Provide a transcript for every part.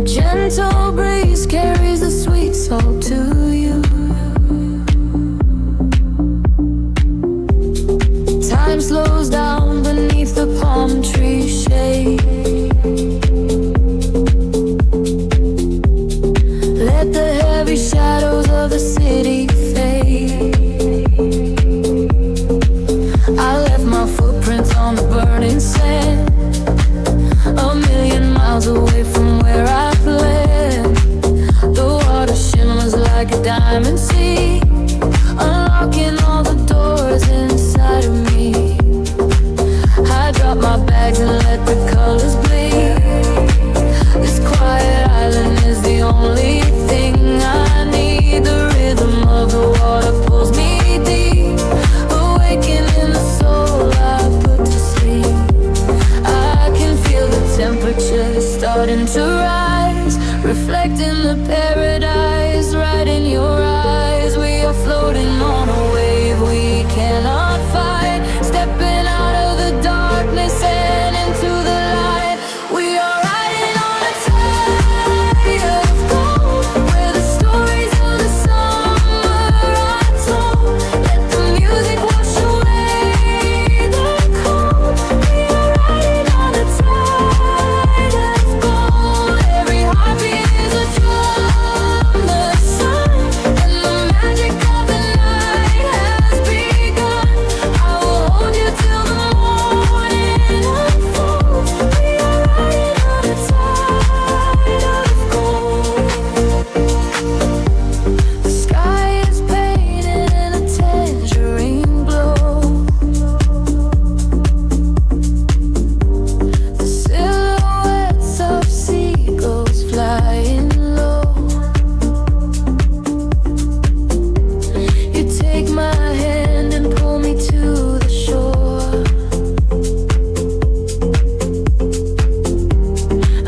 Gentle breeze carries the sweet soul to you. Time slows down beneath the palm tree shade. Let the heavy shadows of the city fade. I left my footprints on the burning sand, a million miles away from where I planned. The water shimmers like a diamond sea, unlocking all the doors inside of me. I drop my bags and let the colors bleed. This quiet island is the only thing I need. The rhythm of the water pulls me deep, awakening the soul I put to sleep. I can feel the temperature starting to rise, reflecting the paradise right in your eyes. We are floating on a wave we cannot fight, stepping out of the darkness and into the light. We are riding on a tide of gold, where the stories of the summer are told. Let the music wash away the cold. We are riding on a tide of gold. Every heartbeat is a drum, the sun, and the magic of the night has begun. I will hold you till the morning unfolds. We are riding on a tide of gold. The sky is painted in a tangerine glow. The silhouettes of seagulls flying low. You take my hand and pull me to the shore.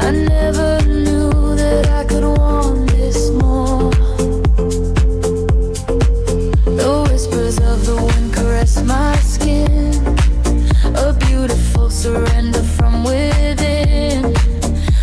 I never knew that I could want this more. The whispers of the wind caress my skin, a beautiful surrender from within.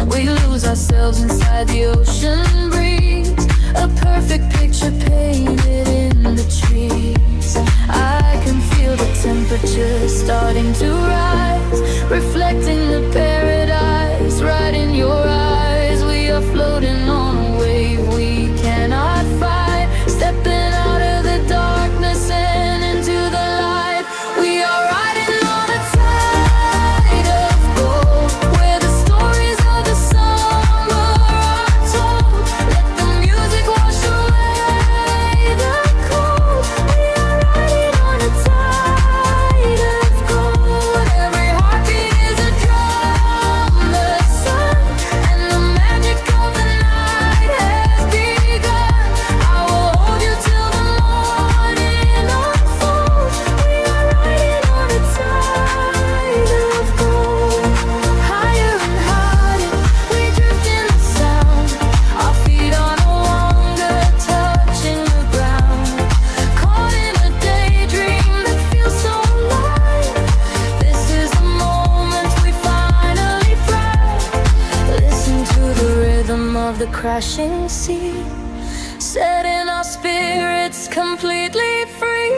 We lose ourselves inside the ocean breeze, a perfect picture painted in the trees. I can feel the temperature starting to rise, reflecting the paradise right in your eyes. We are floating on a wave we cannot fight, stepping out of the darkness and into the light. We are riding on a tide of gold, where the stories of the summer are told. Let the music wash away the cold. We are riding on a tide of gold. Every heartbeat is a drum, the sun, and the magic of the night has begun. I will hold you till the morning unfolds. We are riding on a tide of gold. Higher and higher, we drift in the sound. Our feet are no longer touching the ground, caught in a daydream that feels so alive. This is the moment we finally find. Listen to the rhythm of the crashing sea, setting our spirits completely free.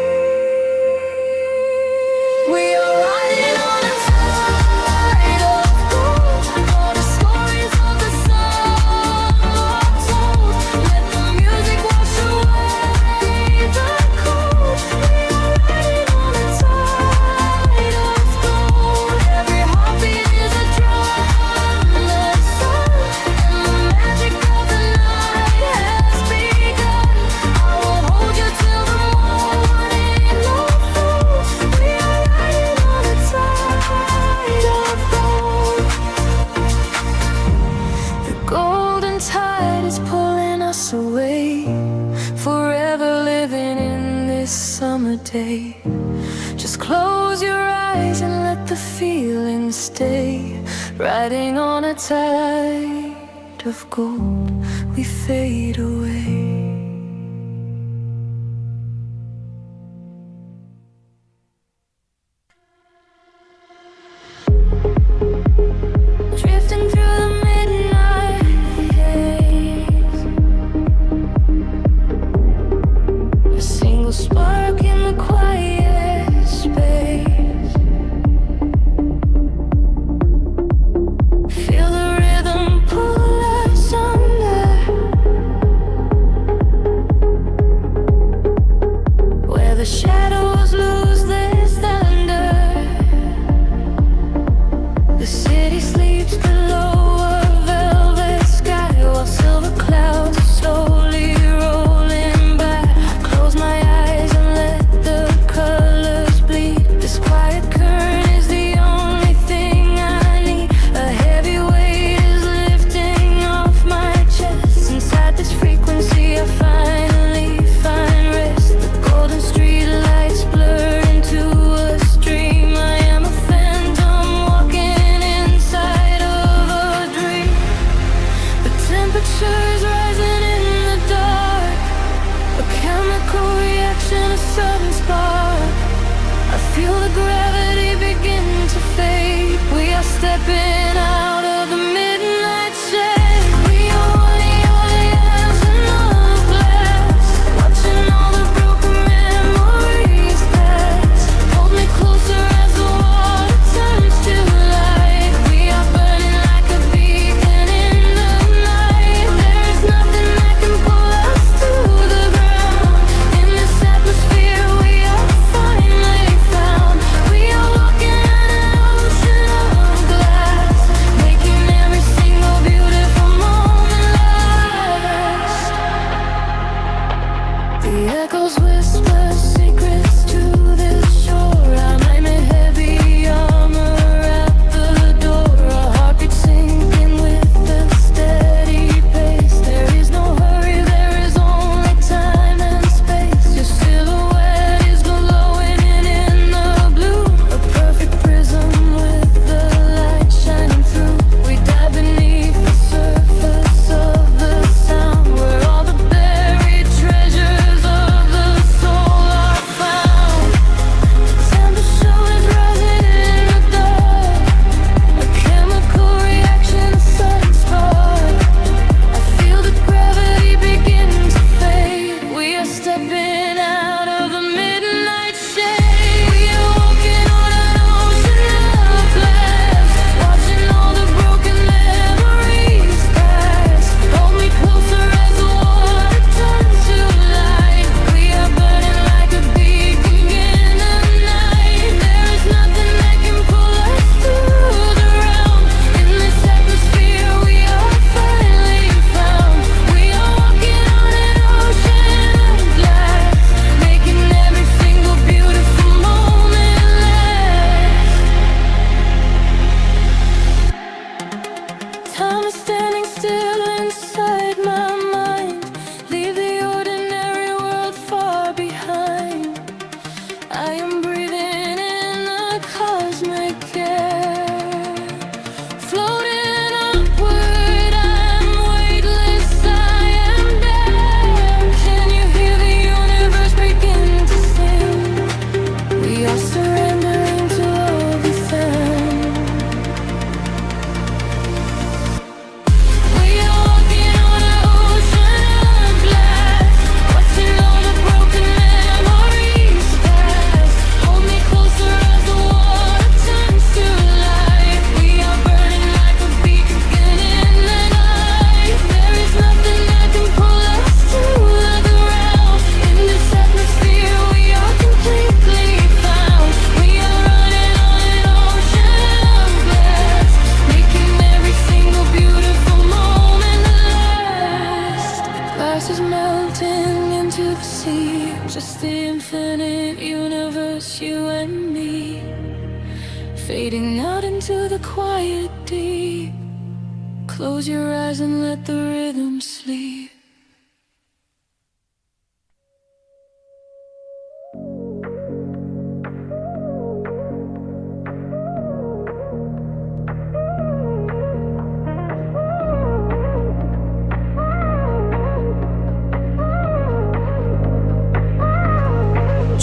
We are riding on a tide of gold, all the stories of the summer told. Let the music wash away the cold. We are riding on a tide of gold. Every heartbeat is a drum, the sun, and the magic of the night has begun. I will hold you till the morning unfolds. We are riding on a tide of gold. The golden tide is pulling us away, forever summer day. Just close your eyes and let the feeling stay. Riding on a tide of gold, we fade away. Spark in the quiet space. Feel the rhythm pull us under. Where the shadows lose their thunder. The city sleeps below a velvet sky, while silver clouds are slowly rolling by. Close my eyes and let the colors bleed. This quiet current is the only thing I need. A heavy weight is lifting off my chest. Inside this frequency I finally find rest. The golden street lights blur into a stream. I am a phantom walking inside of a dream. The temperature's rising in the dark, a chemical reaction, a sudden spark. I feel the gravity begin to fade. We are stepping out of the midnight shade. We are holding our hands in the glass, watching all the broken memories pass. Hold me closer as the water turns to light. We are burning like a beacon in the night. There is nothing that can pull us to the ground. In this atmosphere we are finally found. We are walking on an ocean of glass, making every single beautiful moment last. The echoes whisper secrets to this shore. Our nightmare heavy armor at the door. Our heartbeat sinking with a steady pace. There is no hurry, there is only time and space. Your silhouette is glowing in the blue, a perfect prism with the light shining through. We dive beneath the surface of the sound, where all the buried treasures of the soul are found. Temperature is rising in the dark, a chemical reaction, a sudden spark. I feel the gravity begin to fade. We are stepping out of the midnight shade. We are walking on an ocean of glass, watching all the broken memories pass. Hold me closer as the water turns to light. We are burning like a beacon in the night. There is nothing that can pull us through the round. In this atmosphere we are finally found. We are walking on an ocean of glass, making every single beautiful moment last. Time is standing still inside my mind. Leave the ordinary world far behind. I am breathing in the cosmic air, floating upward. I'm weightless, I am there. Can you hear the universe begin to sing? We are surrendering to everything. We are walking on an ocean of glass, watching all the broken memories pass. Hold me closer as the water turns to light. We are burning like a beacon in the night. There is nothing that can pull us to the ground. In this atmosphere we are completely found. We are running on an ocean of glass, making every single beautiful moment last. Glass is melting into the sea, just the infinite universe, you and me, fading out into the quiet deep. Close your eyes and let the rhythm sleep.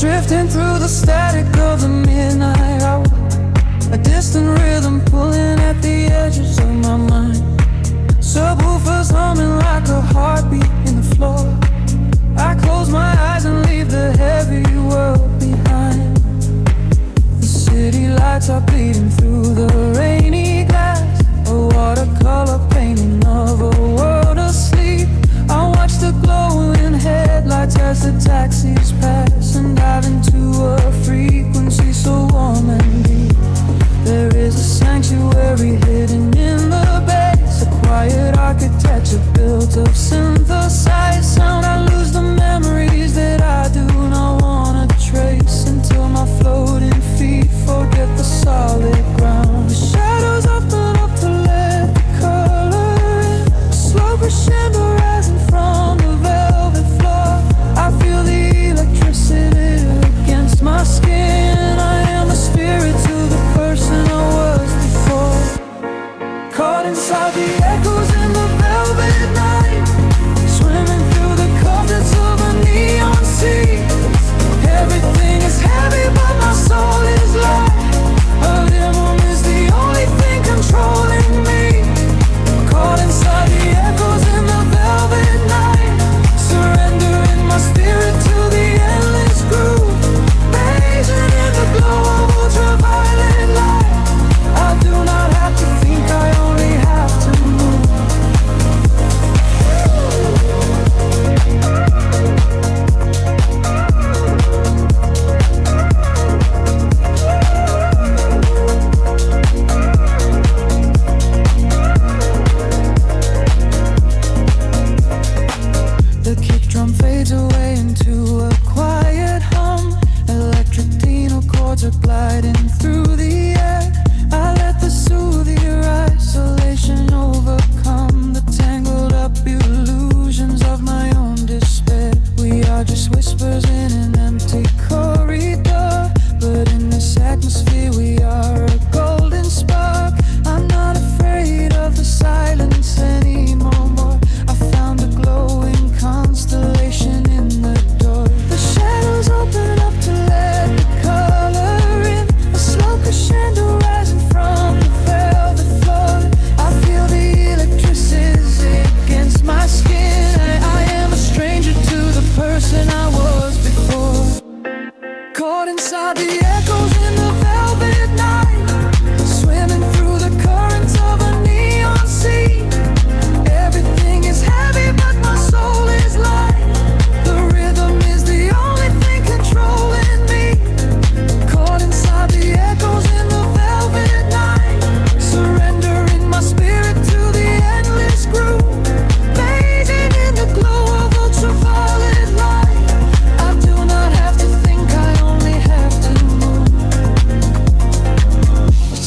Drifting through the static of the midnight hour, a distant rhythm pulling at the edges of my mind. Subwoofers humming like a heartbeat in the floor. I close my eyes and leave the heavy world behind. The city lights are bleeding through the rainy glass, a watercolor painting of a world asleep. I watch the glowing headlights as the taxis pass and dive into a frequency so warm and deep. There is a sanctuary hidden in the base, a quiet architecture built of synthesized sound. I lose the memories that I do not wanna trace until my floating feet forget the solid ground. The shadows open up to let the color in, a slow crescendo rising from the velvet floor. I feel the electricity against my skin. I am a spirit to the person I was before. Caught inside the echoes in the velvet night, swimming through the currents of a neon sea. Everything is heavy but my soul is light. A rhythm is the only thing controlling me. Caught inside the echoes in the velvet night, surrendering my spirit to the endless groove, blazing in the glow of ultraviolet light. I do not have to think, I only have to move. The kick drum fades away into a quiet hum. Electric Dino chords are gliding through the air. I let the soothier isolation overcome the tangled up illusions of my own despair. We are just whispers in an empty corridor, but in this atmosphere we are a golden spark. I'm not afraid of the silence anymore. I found a glowing constellation in the door. The shadows open up to let the color in, a slow crescendo rising from the velvet floor. I feel the electricity against my skin. I am a stranger to the person I was before. Caught inside the echoes in the velvet night, swimming through the currents of a neon sea. Everything is heavy but my soul is light. The rhythm is the only thing controlling me. Caught inside the echoes in the velvet night, surrendering my spirit to the endless groove, blazing in the glow of ultraviolet light. I do not have to think, I only have to move.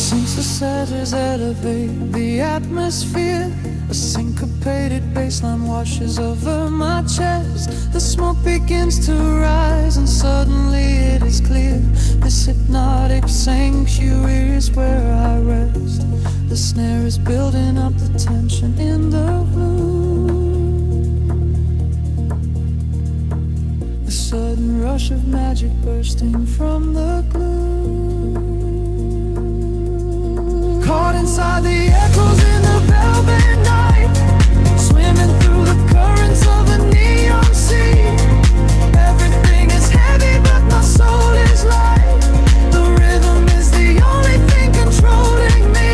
Synthesizers elevate the atmosphere, a syncopated bassline washes over my chest. The smoke begins to rise and suddenly it is clear. This hypnotic sanctuary is where I rest. The snare is building up the tension in the room, a sudden rush of magic bursting from the gloom. Caught inside the echoes in the velvet night, swimming through the currents of a neon sea. Everything is heavy but my soul is light. The rhythm is the only thing controlling me.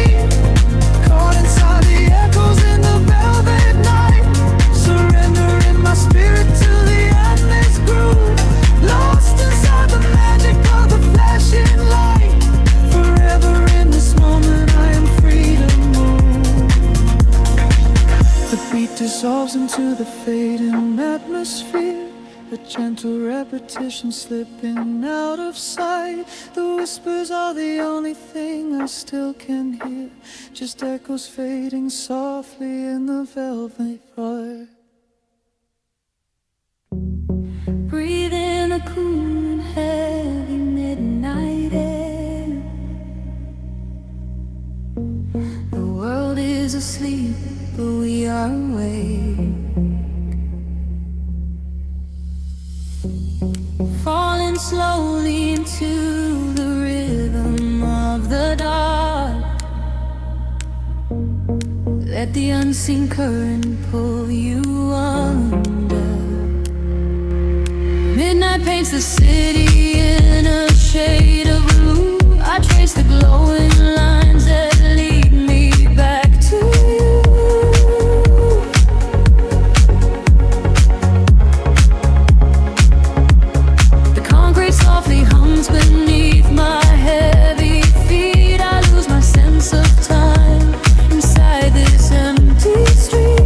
Caught inside the echoes in the velvet night, surrendering my spirit to the endless groove, lost inside the magic of the flashing light. Forever in this moment I am free to move. The beat dissolves into the fading atmosphere, a gentle repetition slipping out of sight. The whispers are the only thing I still can hear, just echoes fading softly in the velvet fire. Breathe in the cool and heavy midnight air. The world is asleep, but we are awake. Falling slowly into the rhythm of the dark. Let the unseen current pull you under. Midnight paints the city in a shade of blue. I trace the glowing lines that lead me back to you. The concrete softly hums beneath my heavy feet. I lose my sense of time inside this empty street.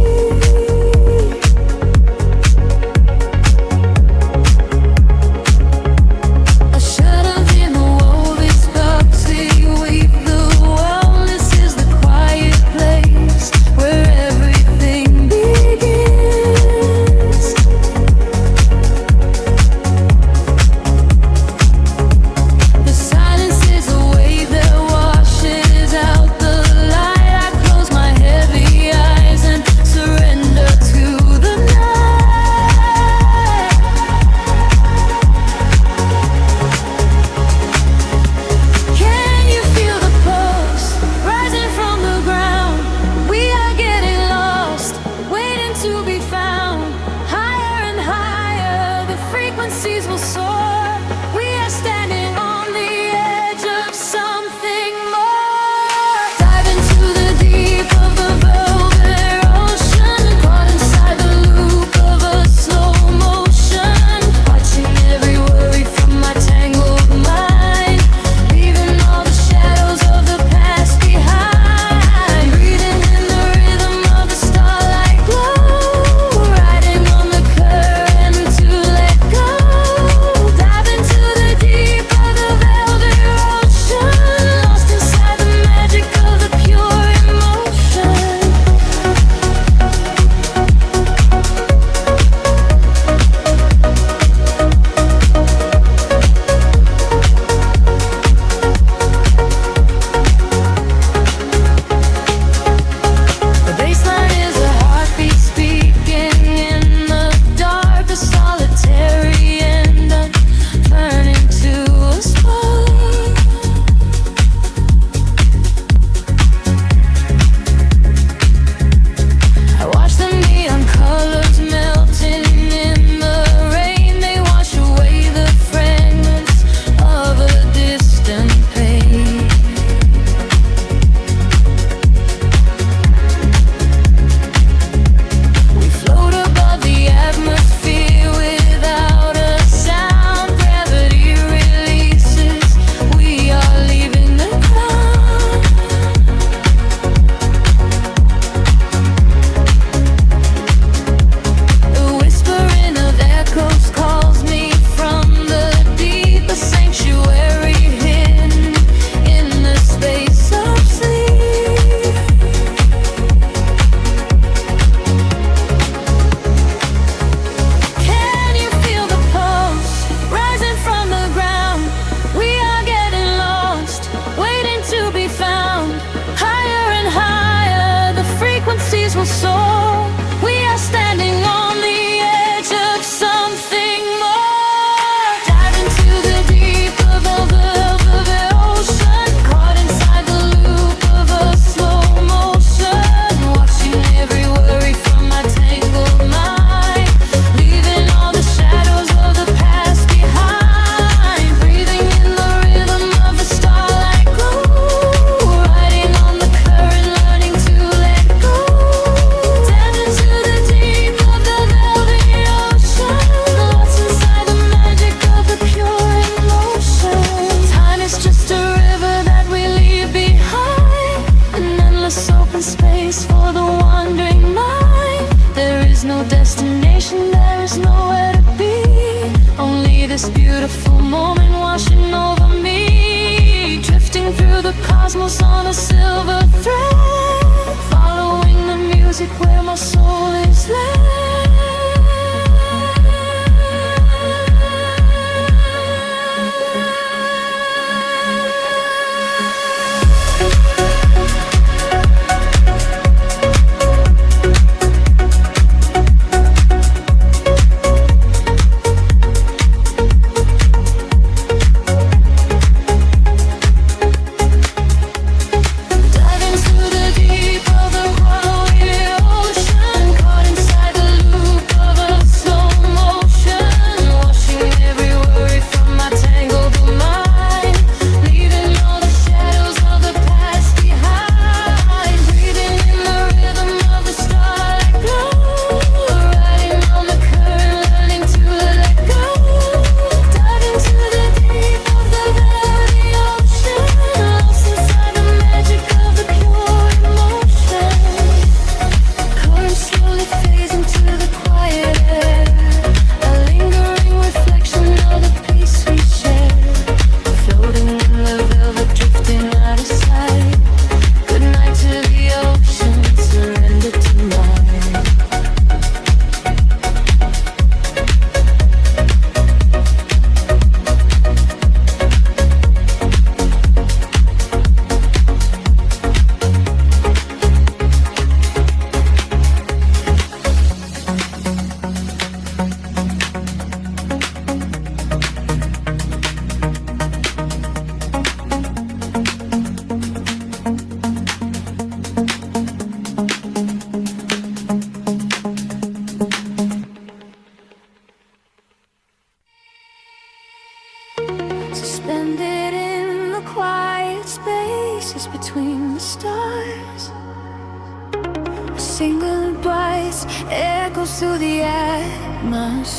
passing goodbyes echoes through the atmosphere.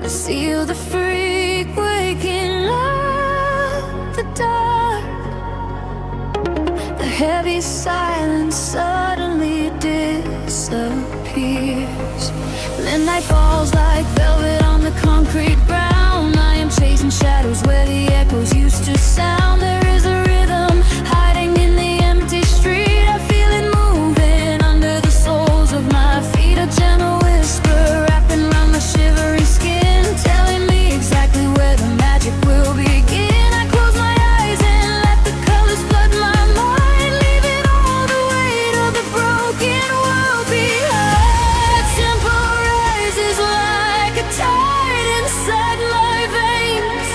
I seal the freak waking up the dark. The heavy silence suddenly disappears. The night falls like velvet on the concrete ground. I am chasing shadows where the echoes used to sound. There is a rhythm hiding in the empty street. I feel it moving under the soles of my feet. A gentle whisper wrapping around my shivering skin, telling me exactly where the magic will begin. I close my eyes and let the colors flood my mind, leaving all the weight of the broken world behind. Tempo rises like a tide inside my veins,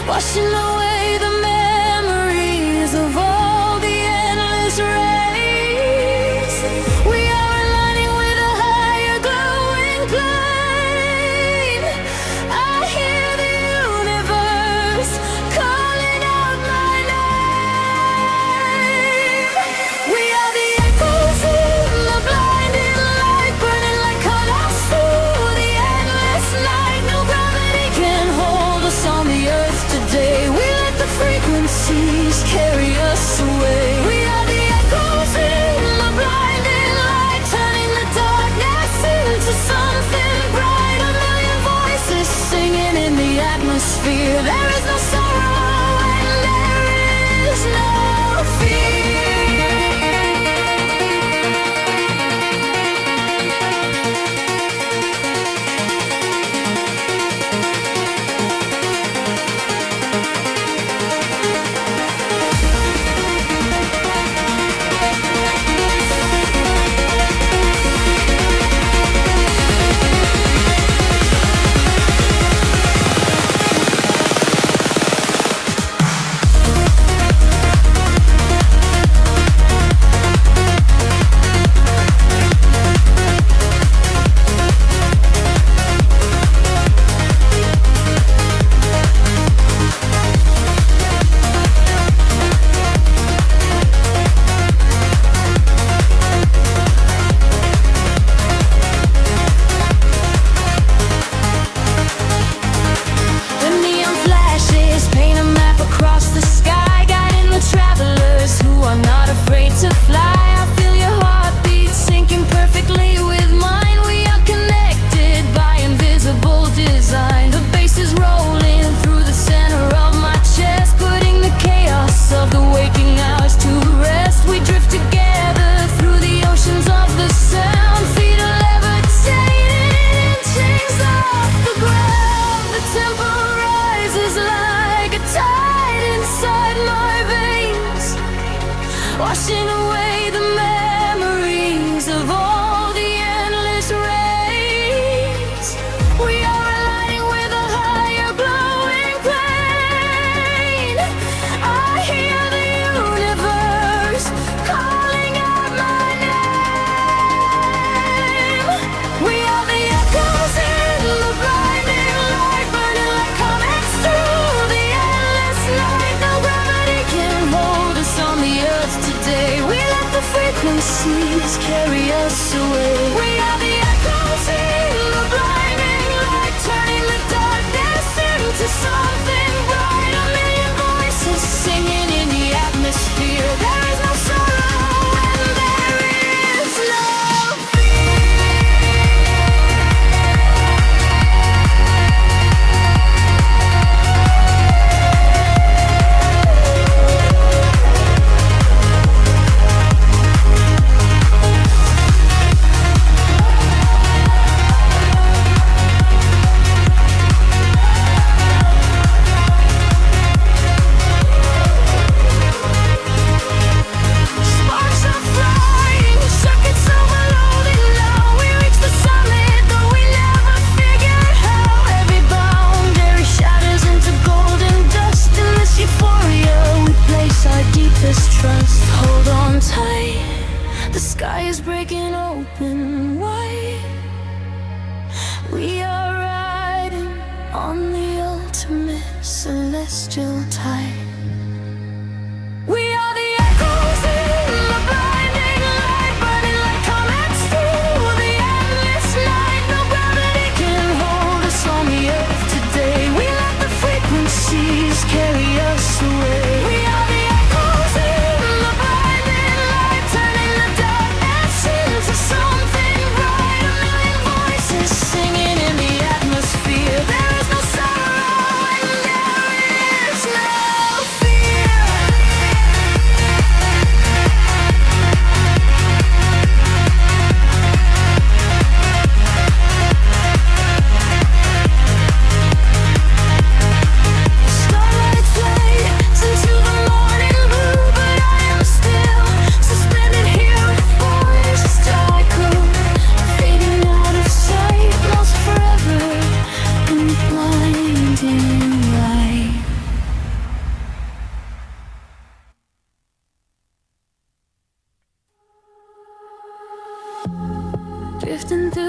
washing away the memories of all the endless rays. We are aligning with a higher glowing plane. I hear the universe calling out my name. We are the echoes in the blinding light, burning like colors through the endless night. No gravity can hold us on the earth today. We let the frequencies carry us away. We are the echoes in the blinding light, turning the darkness into something bright. A million voices singing in the atmosphere. There is no sorrow and there is no fear. The neon flashes paint a map across the sky, guiding the travelers who are not afraid to fly. I feel your heartbeat syncing perfectly with mine. We are connected by invisible design. The bass is rolling through the center of my chest, putting the chaos of the waking hours to rest. We drift together through the oceans of the sound, feet are levitating, chains off the ground. The tempo rises like a tide inside my veins, washing away the memories of all the endless rays. We are aligning with a higher glowing plane. I hear the universe calling out my name. We are the echoes in the blinding light, burning like comets through the endless night. No gravity can hold us on the earth today. We let the frequencies carry us away. We are the echoes in the blinding light, turning the darkness into something bright. A million voices singing in the atmosphere. There is no sorrow and there is no celestial tide. We are the echoes in the black.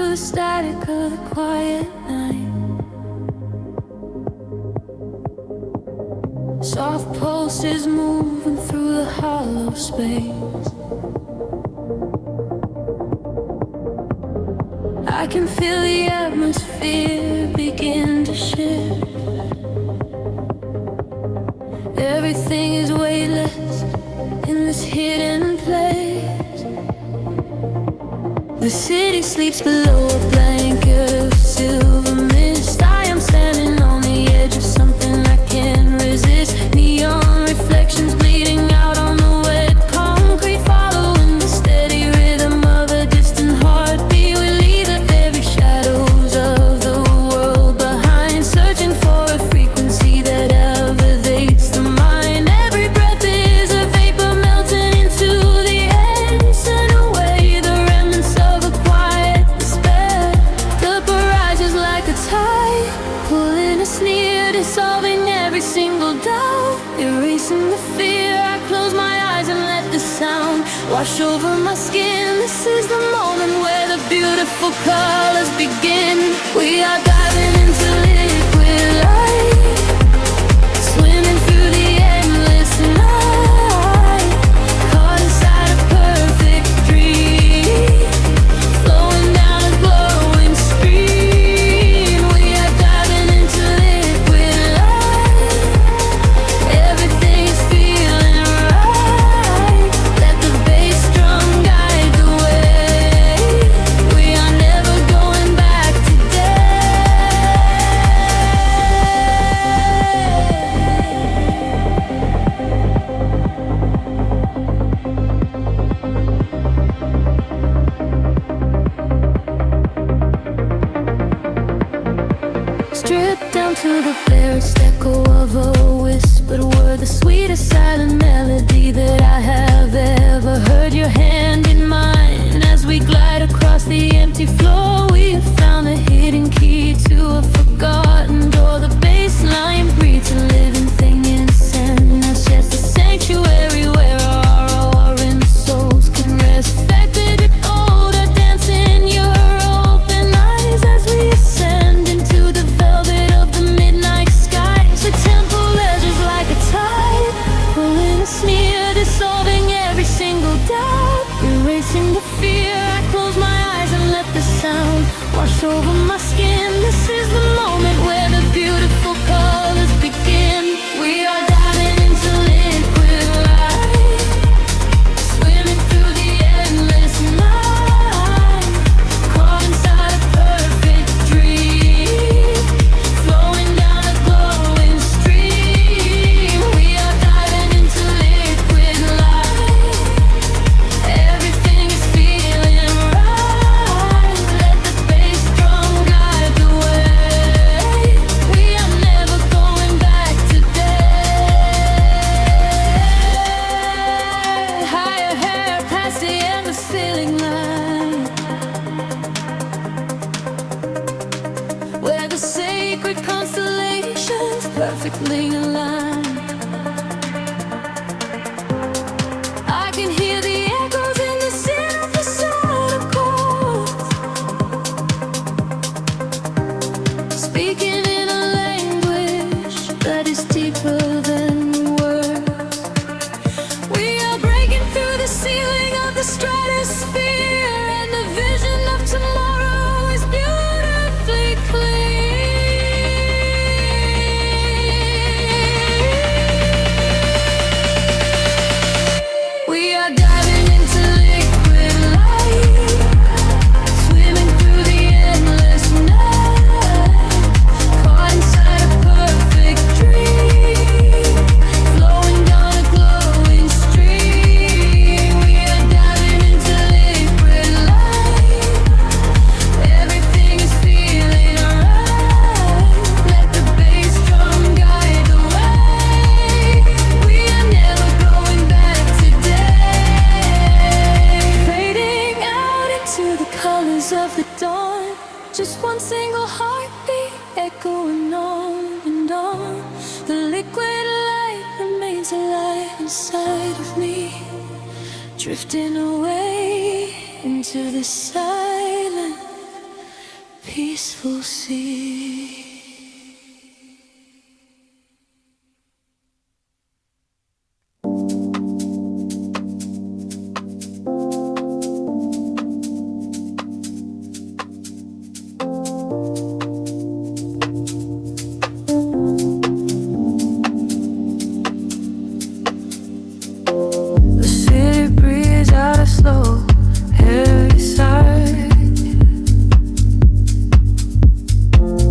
through the static of the quiet night. Soft pulses moving through the hollow space. I can feel the atmosphere begin to shift. Everything is weightless in this hidden place. The city sleeps below a blanket of silver mist. I am standing on the edge of something I can't resist. Neon reflections bleeding out on the wet concrete, following the steady rhythm of a distant heartbeat. We leave the very shadows of the world behind, searching for a frequency that elevates the mind. Every breath is a vapor melting into the air, send away the remnants of a quiet despair. The barrage is like a tide, pulling us near, dissolving every single doubt, erasing the fear. I close my eyes and let the sound wash over my skin. This is the moment where the beautiful colors begin. We are diving into liquid light, swimming through the endless night, caught inside a perfect dream, flowing down a glowing stream. We are diving into liquid light, everything is feeling right. Let the bass drum guide the way. We are never going back today. Stripped down to the barest echo of a whispered word, the sweetest silent melody that I have ever heard. Your hand in mine as we glide across the empty floor. We have found the hidden key to a forgotten door. The bass line breathes a living thing inside us, just a sanctuary where our roaring souls can rest. Affected old, I dance in your open eyes as we ascend into the velvet of the midnight skies. The temple ledges like a tide, pulling us near, dissolving every single doubt, erasing the fear. I close my eyes and let the sound wash over my skin. This is the moment where the beautiful colors begin. We are diving into liquid light, swimming through the endless night, caught inside a perfect dream, flowing down a glowing stream. We are diving into liquid light, everything is feeling right. Let the bass drum guide the way. We are never going back today. Higher hair past the endless ceiling line, where the sacred constellations perfectly aligned. I can hear the echoes in the synthesizer chords, speaking in a language that is deeper than words. We are breaking through the ceiling of the stratosphere, and the vision of tomorrow is beautifully clear. We are diving into liquid light, swimming through the endless night, caught inside a perfect dream, flowing down a glowing stream. We are diving into liquid light, everything is feeling right. Let the bass drum guide the way. We are never going back today. Fading out into the colors of the dawn, just one single heartbeat echoing on and on. The liquid light remains alive inside of me, drifting away into the silence peaceful sea. Slow, heavy sigh.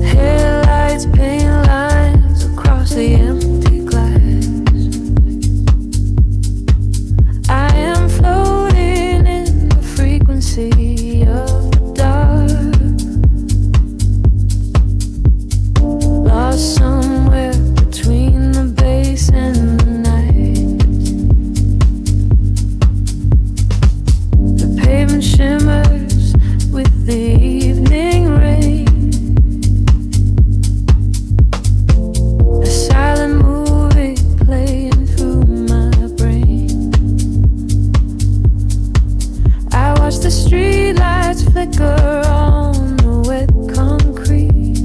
Headlights paint lines across the empty glass. I am floating in the frequency of the dark, lost somewhere between the bass and the night. Pavement shimmers with the evening rain. A silent movie playing through my brain. I watch the street lights flicker on the wet concrete.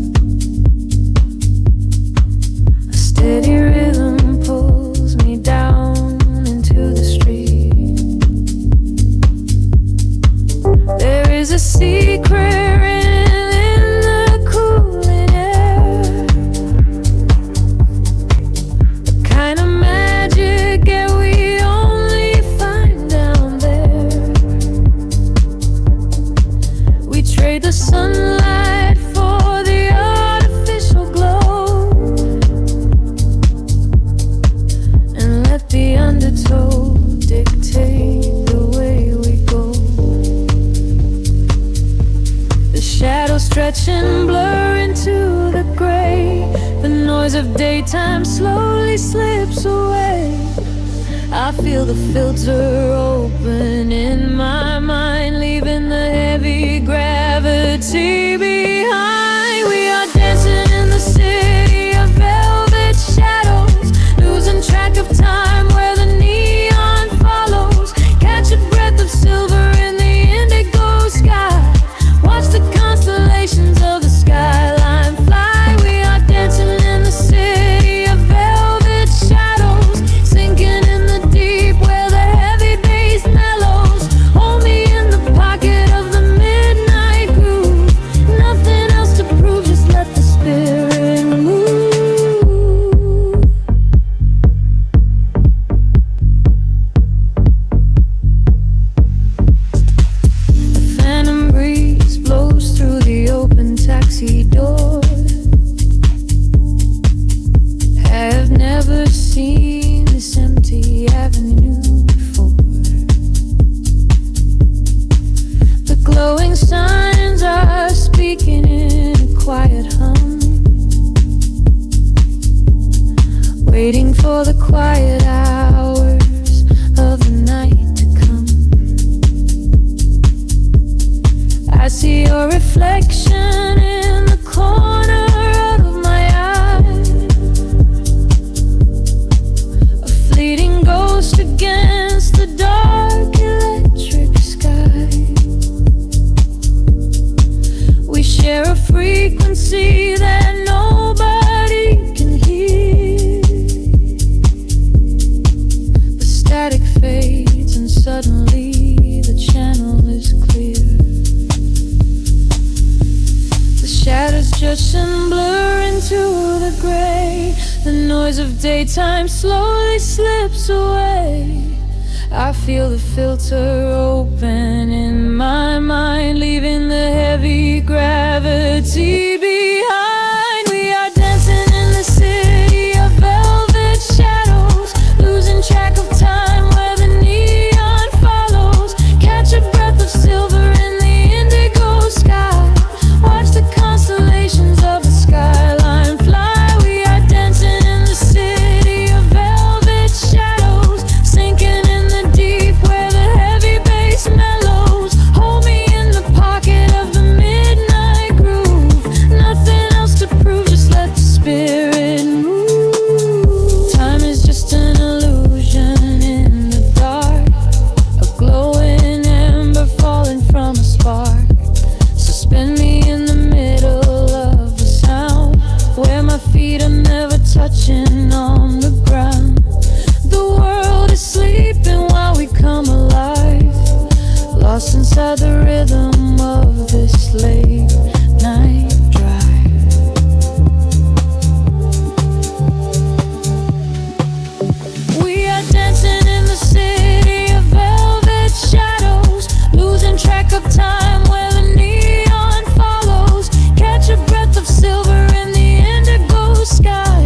A steady rhythm pulls me down into the street. There is a secret in the cooling air, the kind of magic that we only find down there. We trade the sunlight for the artificial glow, and let the undertow dictate the way we go. Shadows stretch and blur into the gray. The noise of daytime slowly slips away. I feel the filter open in my mind, leaving the heavy gravity behind. We are dancing in the city of velvet shadows, losing track of time where the neon follows. Catch a breath of silver in the indigo sky. Watch the constellations of the skyline fly. We are dancing in the city of velvet shadows, sinking in the deep where the heavy bass mellows. Hold me in the pocket of the midnight groove. Nothing else to prove, just let the spirit move. The phantom breeze blows through the open taxi door. Have never seen this empty avenue before. The glowing signs are speaking in a quiet hum, waiting for the quiet hours of the night to come. I see your reflection in the corner of my eye, a fleeting ghost against the dark electric sky. We share a frequency that nobody can hear. The static fades and suddenly the channel is clear. Shadows stretch and blur into the gray. The noise of daytime slowly slips away. I feel the filter open in my mind, leaving the heavy gravity behind. We are dancing in the city of velvet shadows, losing track of time where the neon follows. Catch a breath of silver in the indigo sky. Watch the constellations of the skyline fly. We are dancing in the city of velvet shadows, sinking in the deep where the heavy bass mellows. Hold me in the pocket of the midnight groove. touching on the ground. The world is sleeping while we come alive, lost inside the rhythm of this late night drive. We are dancing in the city of velvet shadows, losing track of time where the neon follows. Catch a breath of silver in the indigo sky,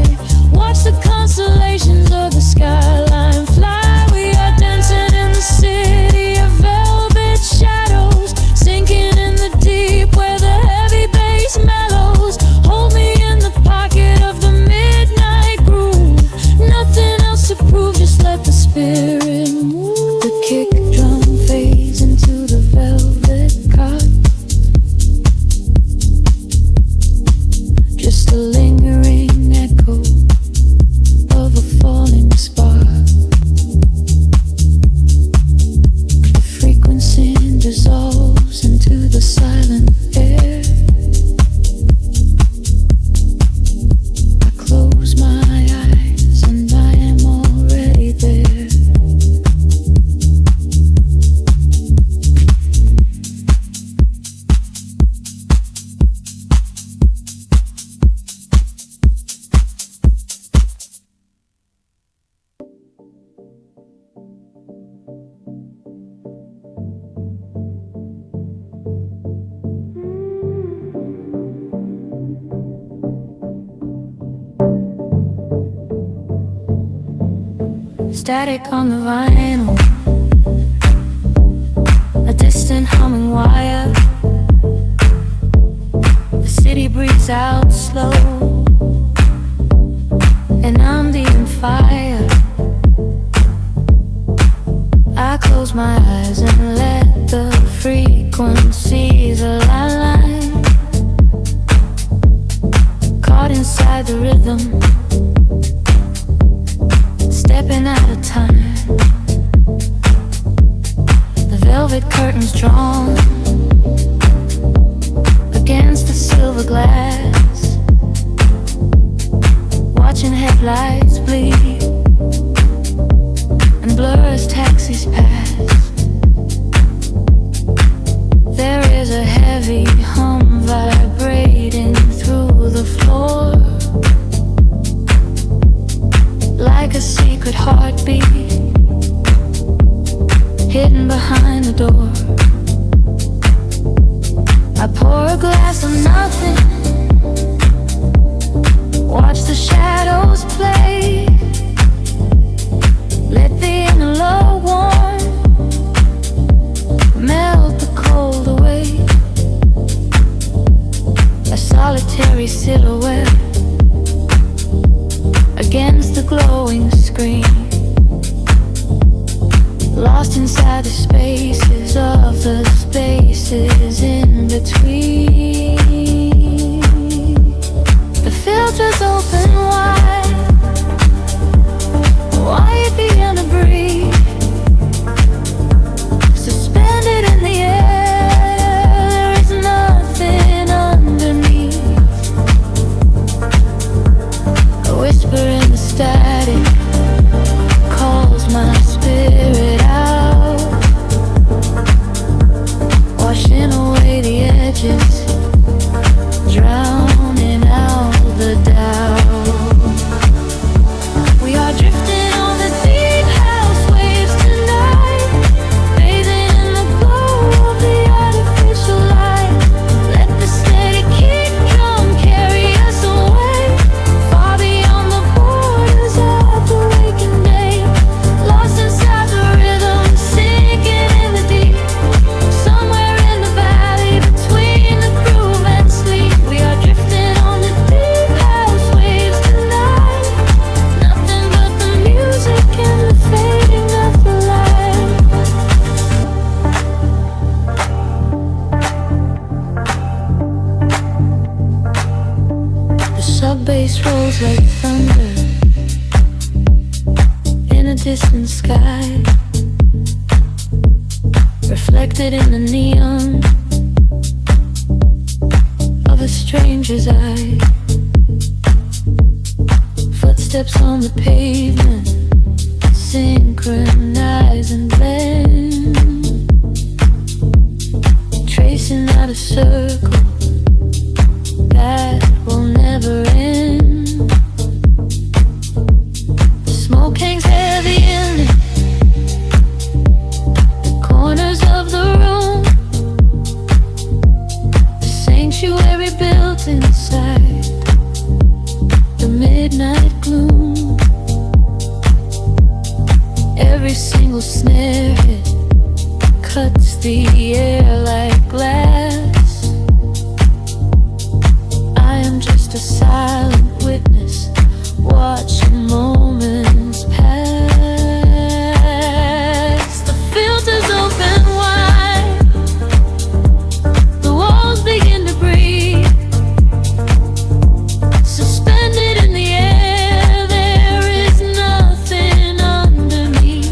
watch the constellations of the skyline fly. We are dancing in the city of velvet shadows, sinking in the deep where the heavy bass mellows. Hold me in the pocket of the midnight groove, nothing else to prove, just let the spirit move. The kick drum fades into the velvet cot, just a lingering echo of a falling spark. The frequency dissolves into the silent air. I close my eyes and I am already there. Static on the vinyl, a distant humming wire. The city breathes out slow, and I'm the fire. I close my eyes and let the frequencies align. Caught inside the rhythm, stepping out of time. The velvet curtains drawn against the silver glass, watching headlights bleed and blur as taxis pass. There is a heavy hum vibrating through the floor, like a secret heartbeat hidden behind the door. I pour a glass of nothing, watch the shadows play, let the inner love warm melt the cold away. A solitary silhouette against the glowing screen, lost inside the spaces of the spaces in between. The filters open wide, wide beyond the breeze, suspended in the air. There is nothing underneath. A whisper in the static calls my spirit out, washing away the edges, drowning out the doubt. We are drifting on the deep house waves tonight, bathing in the glow of the artificial light. Let the steady kick drum carry us away, far beyond the borders of the waking day. Lost inside the rhythm, sinking in the deep, somewhere in the valley between the groove and sleep. We are drifting on the deep house waves tonight, nothing but the music and the fading of the light. The sub-bass rolls like thunder in a distant sky, reflected in the neon of a stranger's eye. Footsteps on the pavement synchronize and blend, tracing out a circle that will never end. The smoke hangs heavy in the corners of the room, the sanctuary built inside the midnight gloom. Every single snare hit cuts the air like glass. I am just a silent witness, watching moments pass. The filters open wide, the walls begin to breathe. Suspended in the air, there is nothing underneath.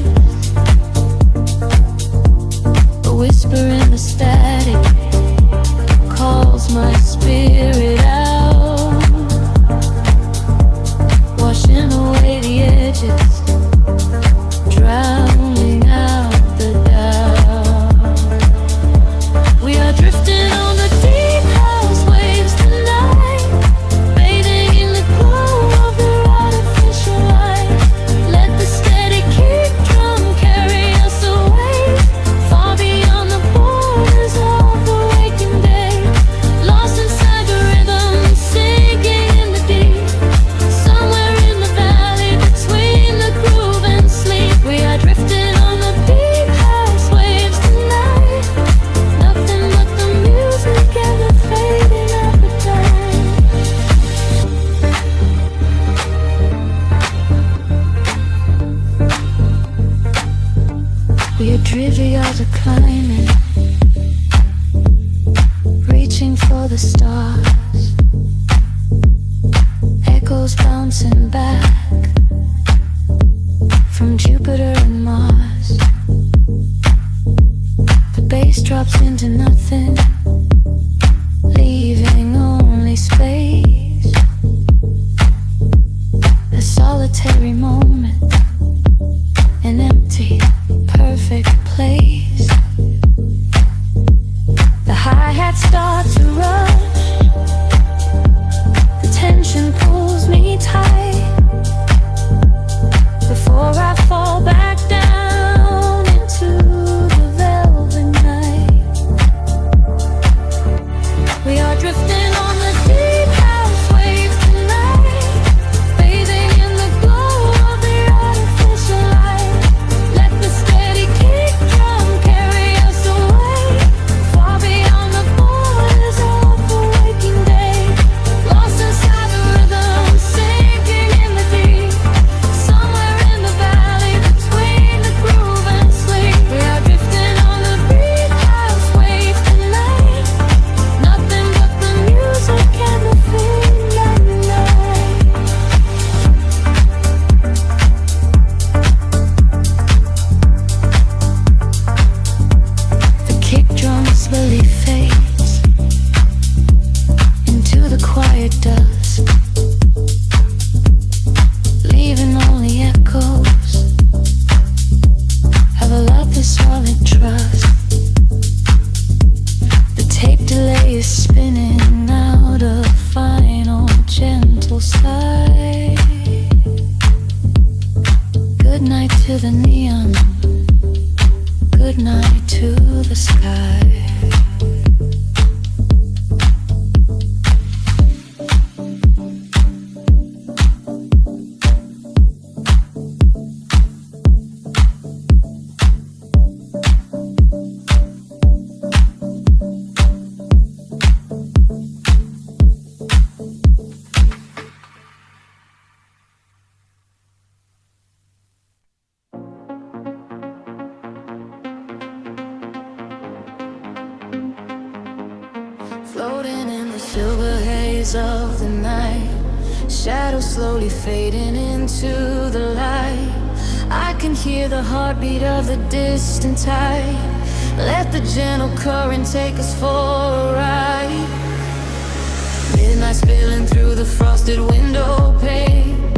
A whisper in the static calls my spirit out, washing away the edges, drowning out the doubt. We are drifting on the deep house waves tonight, bathing in the glow of their artificial light. Let the steady kick drum carry us away, far beyond the borders of the waking day. Lost inside the rhythm, sinking in the deep, somewhere in the valley between the groove and sleep. We are drifting on the deep house waves tonight, nothing but the music and the fading appetite. We are trivials are climbing, reaching for the stars, echoes bouncing back from Jupiter and Mars. The bass drops into nothing, leaving only space. A solitary moment, an empty, perfect place. The hi-hats start to rush, the tension pulls me tight, before I fall back down into the velvet night. We are drifting on the deep house waves tonight, bathing in the glow of the artificial light. Let the steady kick drum carry us away, far beyond the borders of the waking day. Lost inside the rhythm, sinking in the deep, somewhere in the valley between the groove and sleep. We are drifting on the deep house waves tonight, nothing but the music and the feeling of the night. The kick drum slowly fades into the quiet dusk, leaving only echoes of a love that's all in trust. The tape delay is spinning out a final gentle sigh. Good night to the neon, good night to the sky. Floating in the silver haze of the night, shadows slowly fading into the light. I can hear the heartbeat of the distant tide. Let the gentle current take us for a ride. Midnight spilling through the frosted window pane,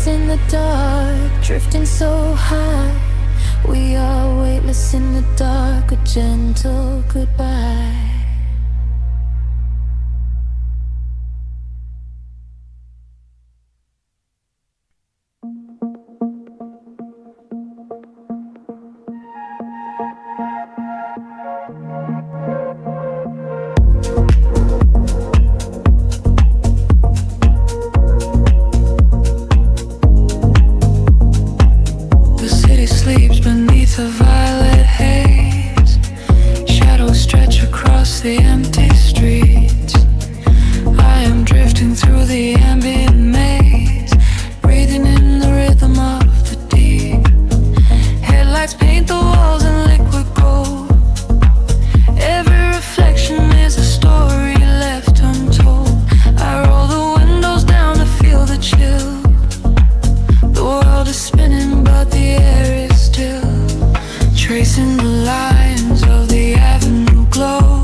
weightless in the dark, drifting so high. We are weightless in the dark, a gentle goodbye. Sleeps beneath a violet haze. Shadows stretch across the empty streets. I am drifting through the ambient maze, breathing in the rhythm of the deep. Headlights paint the walls in liquid gold. Every reflection is a story left untold. I roll the windows down to feel the chill. The world is spinning but the air is still, tracing the lines of the avenue glow,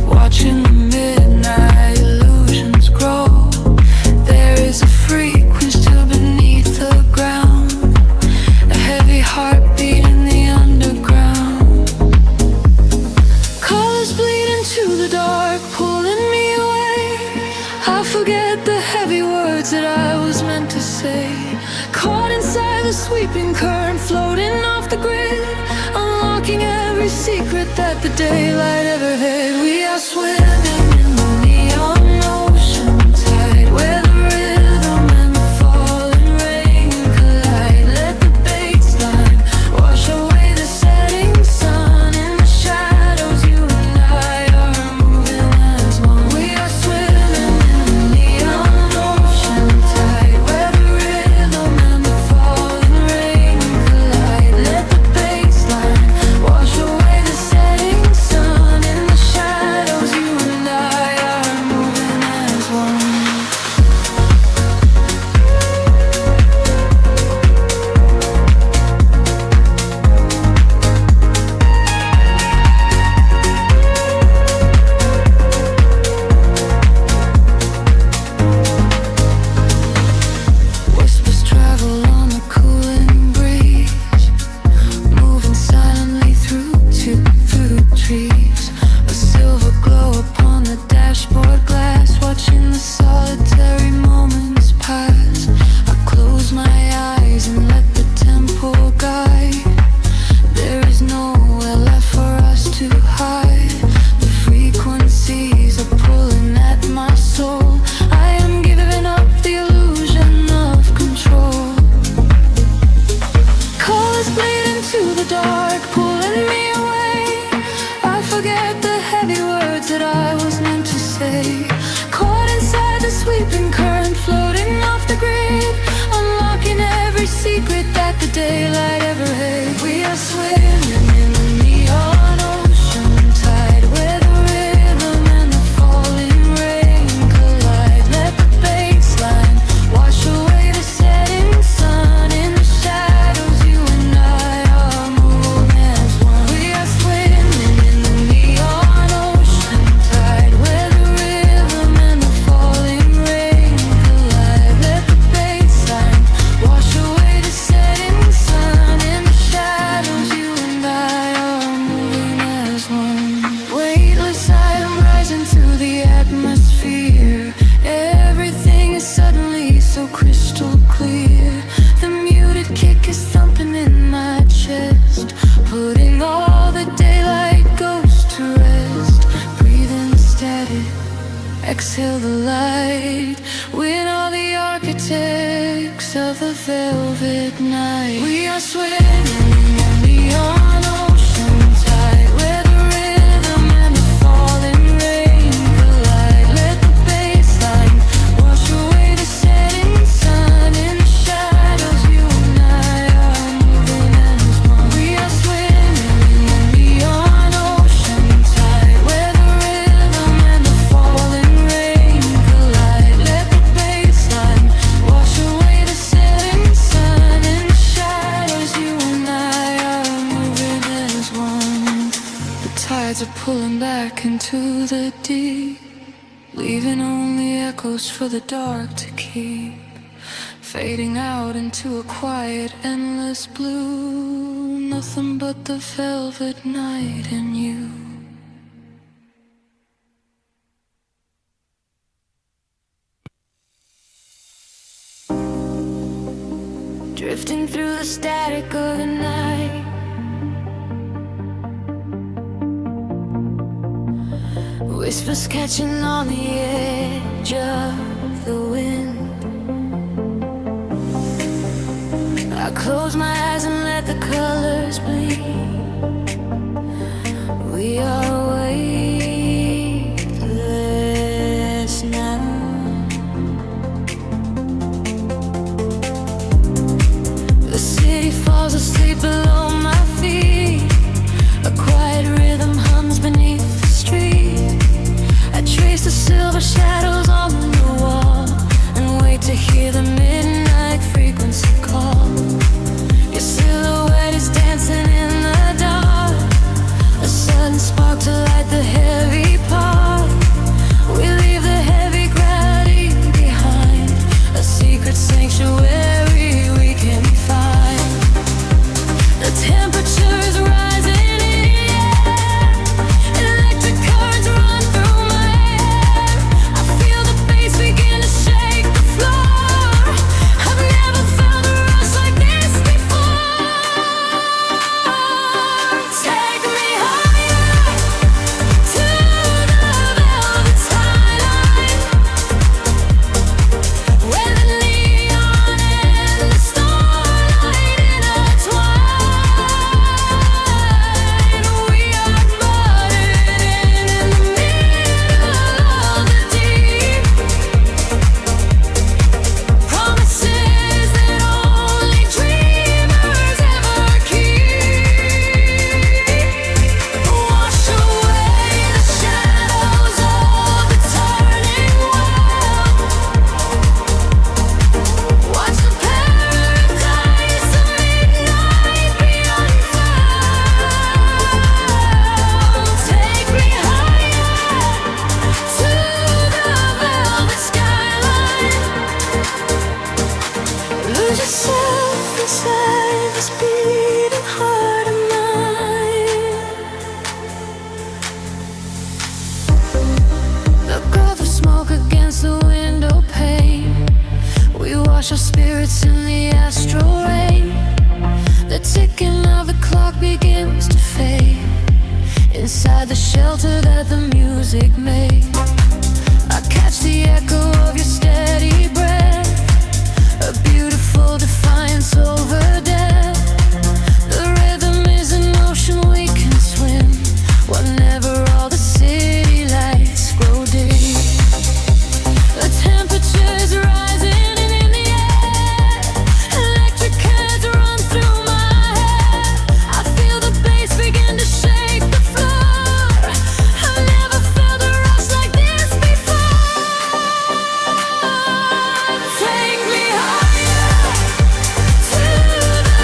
watching the midnight illusions grow. There is a frequency still beneath the ground, a heavy heartbeat in the underground. Colors bleed into the dark, pulling me away. I forget the heavy words that I was meant to say. Caught inside the sweeping current, floating off the grid, unlocking every secret that the daylight ever hid. We are swimming in the neon ocean tide, where the rhythm and the falling rain collide. Let the baseline wash away the setting sun. In the shadows, you and I are moving as one. We are swimming in the neon ocean tide, where the rhythm and the falling rain collide. Let the baseline wash away the setting sun. In the shadows, you and I are moving as one. Whispers travel on the cooling breeze, moving silently through trees. A silver glow upon the dashboard glass, watching the solitary moments pass. I close my eyes and let the tempo guide. There is nowhere left for us to hide. The frequencies are pulling at my soul. I am giving up the illusion of control. Colors bleed into the dark, pulling me away. I forget the heavy words that I was meant to say. Caught inside the sweeping current, floating off the grid, unlocking every secret that the daylight ever hid. We are swimming in the neon ocean tide, where the rhythm and the falling rain collide. Let the baseline wash away the setting sun. In the shadows, you and I are moving as one. We are swimming in the neon ocean tide, where the rhythm and the falling rain collide. Let the baseline wash away the setting sun. In the shadows, you and I are moving as one. Weightless, I am rising through the atmosphere. Everything is suddenly so crystal clear. The muted kick is thumping in my chest, putting all the daylight ghosts to rest. Breathing steady, exhale the light. With all the architects of the velvet night, we are swimming in the neon ocean tide, where the rhythm and the falling rain collide. Let the baseline wash away the setting sun. In the shadows, you and I are moving as one. We are swimming in the neon ocean tide, where the rhythm and the falling rain collide. Let the baseline wash away the setting sun. In the shadows, you and I are moving as one. The tides are pulling back into the deep, leaving only echoes for the dark to keep. fading out into a quiet, endless blue. Nothing but the velvet night and you. Drifting through the static of the night, whispers catching on the edge of the wind. I close my eyes and let the colors bleed. We are weightless now. The city falls asleep below my feet. A quiet rhythm hums beneath the street. I trace the silver shadows on the wall and wait to hear the midnight frequency call. Your silhouette is dancing in the dark, a sudden spark to light the heavy part. We leave the heavy gravity behind, a secret sanctuary we can find. The temperature is rising in the air, electric currents run through my hair. I feel the bass begin to shake the floor. I've never felt a rush like this before. Take me higher to the velvet skyline, where the neon and the starlight intertwine. We are buried in the middle of the deep, promises that only dreamers ever keep. Wash away the shadows of the turning world. Watch the paradise of midnight be unfurled. Take me higher to the velvet skyline. Lose yourself inside this beating heart of mine. The gulf of smoke against the window pane. We wash our spirits in the astral rain. The ticking of the clock begins to fade inside the shelter that the music made. I catch the echo of your steady breath, a beautiful defiance over death. The rhythm is an ocean we can swim whenever all the city lights grow dim. The temperature is rising in the air, electric currents run through my hair. I feel the bass begin to shake the floor. I've never felt a rush like this before. Take me higher to the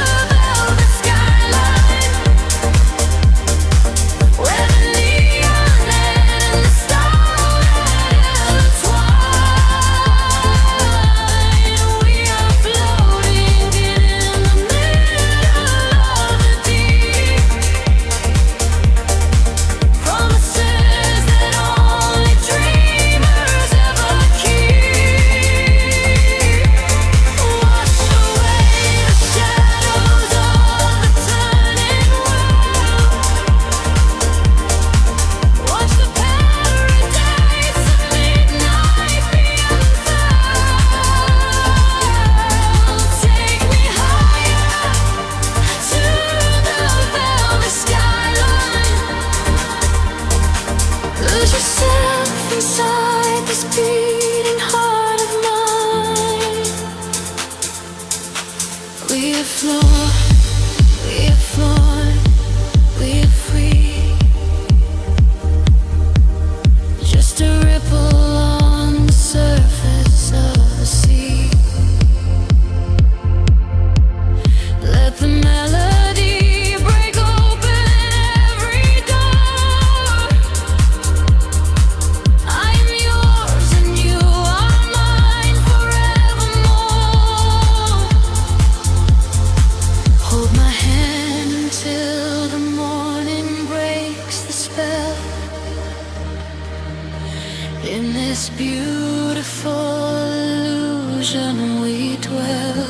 In this beautiful illusion we dwell.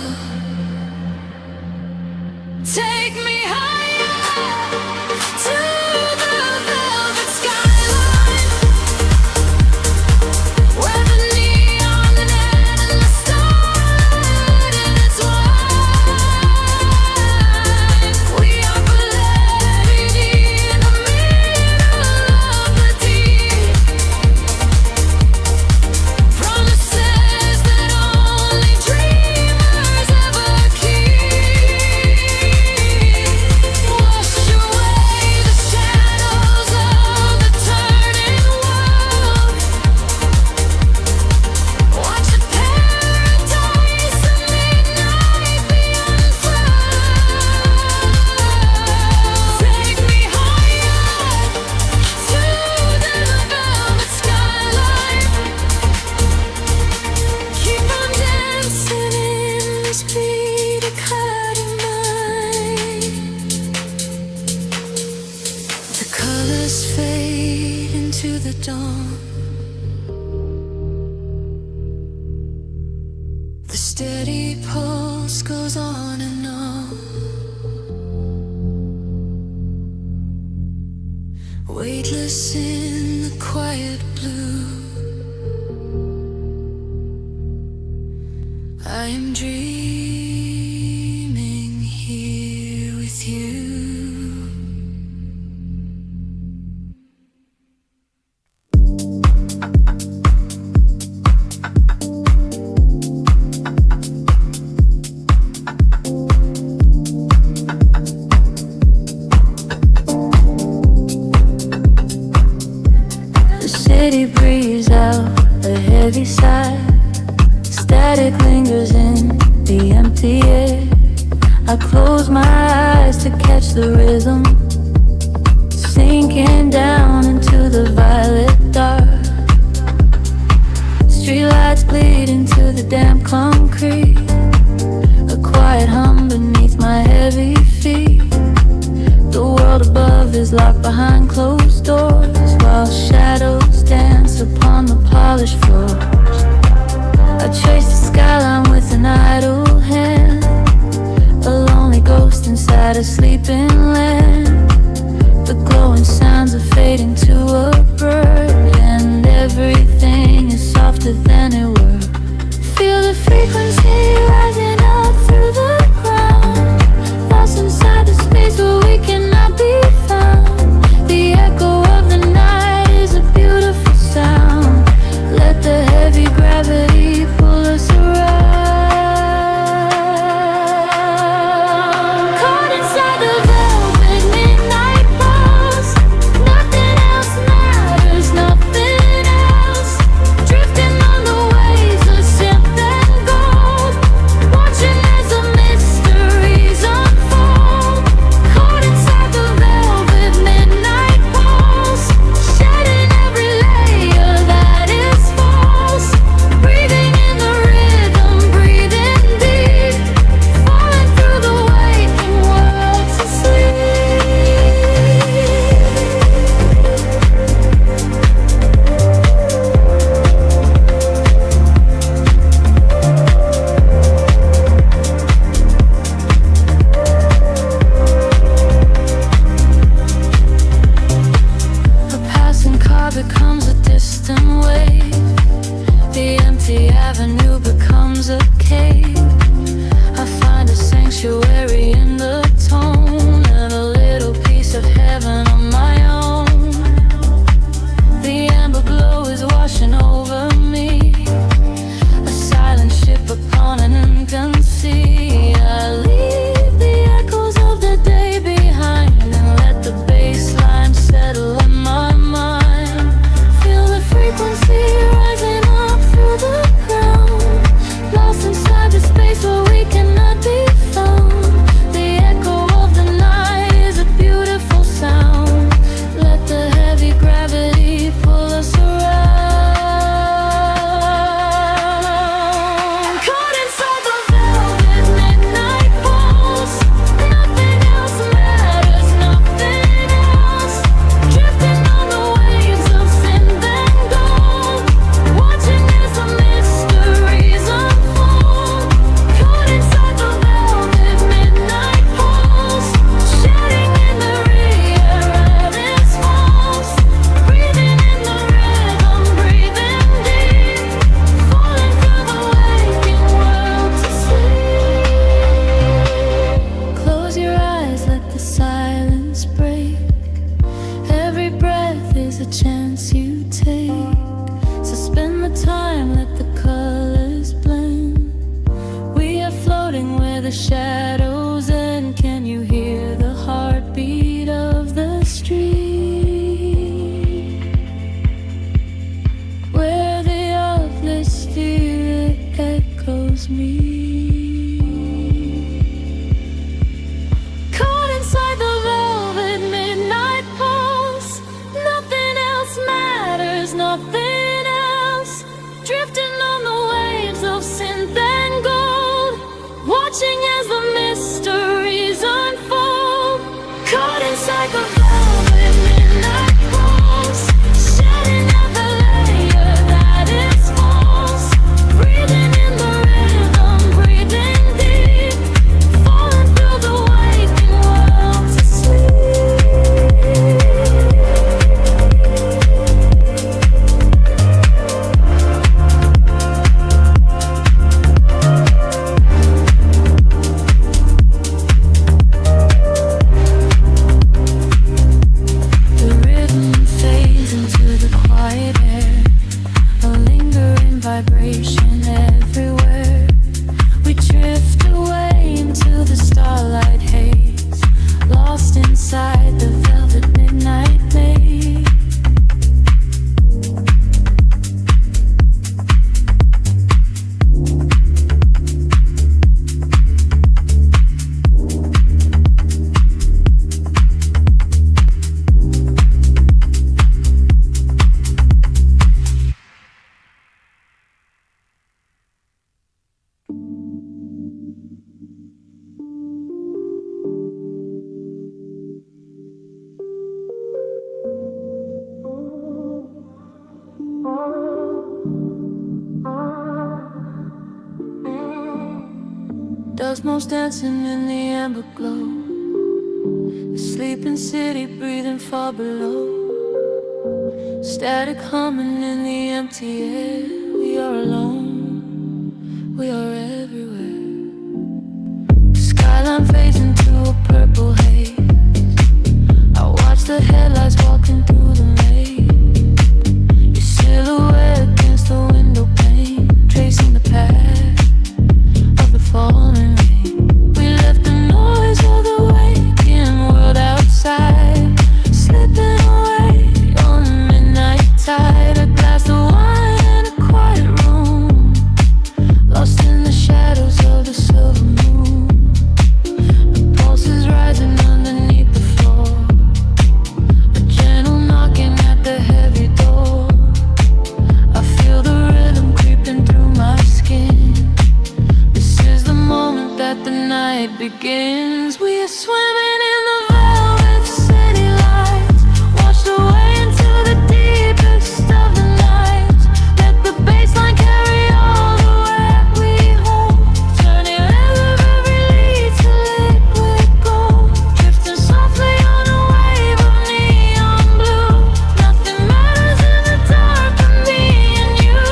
Take me higher to the velvet skyline, where the neon and the starlight intertwine. We are floating in the middle of the deep, promises that only dreamers ever keep. Wash away the shadows of the turning world. Watch a paradise of midnight be unfurled. Take me higher to the velvet skyline. Keep on dancing in this beat cutting mind. The colors fade into the dawn. The steady pulse goes on and on. Weightless in the quiet blue, I am dreaming here with you. The city breathes out a heavy sigh. Static lingers in the empty air. I close my eyes to catch the rhythm, sinking down into the violet dark. Streetlights bleed into the damp concrete. A quiet hum beneath my heavy feet. The world above is locked behind closed doors, while shadows dance upon the polished floors. I trace the skyline with an idle hand, a lonely ghost inside a sleeping land. The glowing sounds are fading to a bird, and everything is softer than it were. Feel the frequency rising up through the ground, lost inside the space where we cannot be found. The echo of the night is a beautiful sound. Let the heavy gravity pull us around. Caught inside the velvet midnight pulse. Nothing else matters, nothing else. Drifting on the waves of synth and gold, watching as the mysteries unfold. Caught inside the velvet midnight pulse, shedding every layer that is false. Breathing in the rhythm, breathing deep, falling through the waking world to sleep. A passing car becomes a distant wave. The empty avenue becomes a cave. I find a sanctuary in the tone, and a little piece of heaven on my own. The amber glow is washing over me, a silent ship upon an incan sea. I leave the echoes of the day behind and let the bass line settle in my mind. Feel the frequency rising up through the ground, lost in always a chance you take. So spend the time, let the colors blend. We are floating where the shadows end. Can you hear the heartbeat of the street? Where the uplifting spirit echoes me. Caught inside the velvet midnight pulse. Nothing else matters, nothing else. Drifting on the waves of synth and gold. Watching as the mysteries unfold. Caught inside the velvet midnight pulse. Shedding out the layer that is false. Breathing in the rhythm, breathing deep. Falling through the waking world to The rhythm fades into the quiet air, a lingering vibration everywhere. We drift away into the starlight haze, lost inside the velvet midnight maze. Dust motes dancing in the amber glow. The sleeping city breathing far below. Static humming in the empty air. We are alone, we are everywhere. The skyline fades into a purple haze. I watch the headlights walking through the maze. Your silhouette against the window pane, tracing the path of the falling rain. We left the noise of the waking world outside, slipping away on the midnight tide. A glass of wine in a quiet room, lost in the shadows of the silver moon. The pulse is rising underneath the floor, a gentle knocking at the heavy door. I feel the rhythm creeping through my skin. This is the moment that the night begins. We are swimming in the velvet city lights, washed away into the deepest of the night. Let the bassline carry all the way we home, turning rhythm every lead to liquid gold. Drifting softly on a wave of neon blue. Nothing matters in the dark but me and you.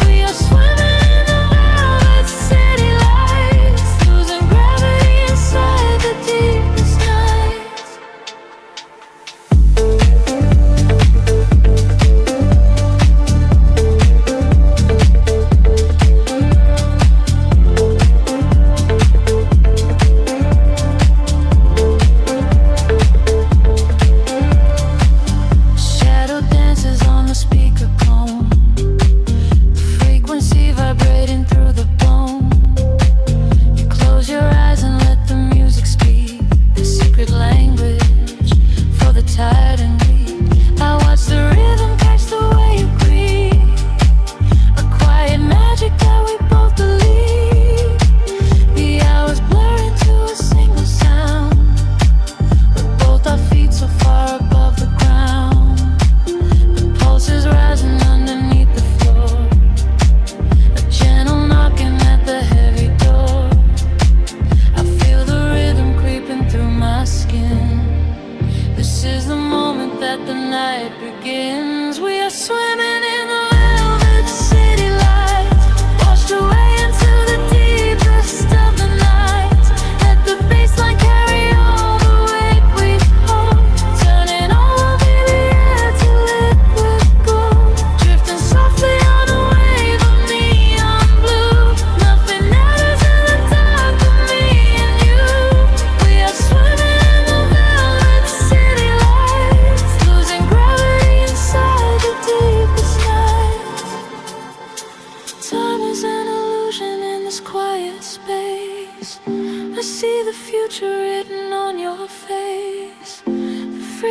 We are swimming in the velvet city lights, losing gravity inside the deepest nights. Shadow dances on the speaker cone, the frequency vibrating through the bone. You close your eyes and let the music speak, the secret language for the tired and weak. I watch the rhythm catch the way you breathe, a quiet magic that we both believe. The hours blur into a single sound, with both our feet so far above the ground. The pulse is rising underneath the floor, a gentle knocking at the heavy door. I feel the rhythm creeping through my skin. This is the moment that the night begins. We are swimming in the velvet city lights, washed away into the deepest of the night. Let the bassline carry all the weight we hold, turning all of the air to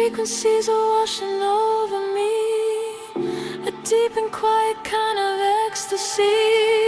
frequencies are washing over me, a deep and quiet kind of ecstasy.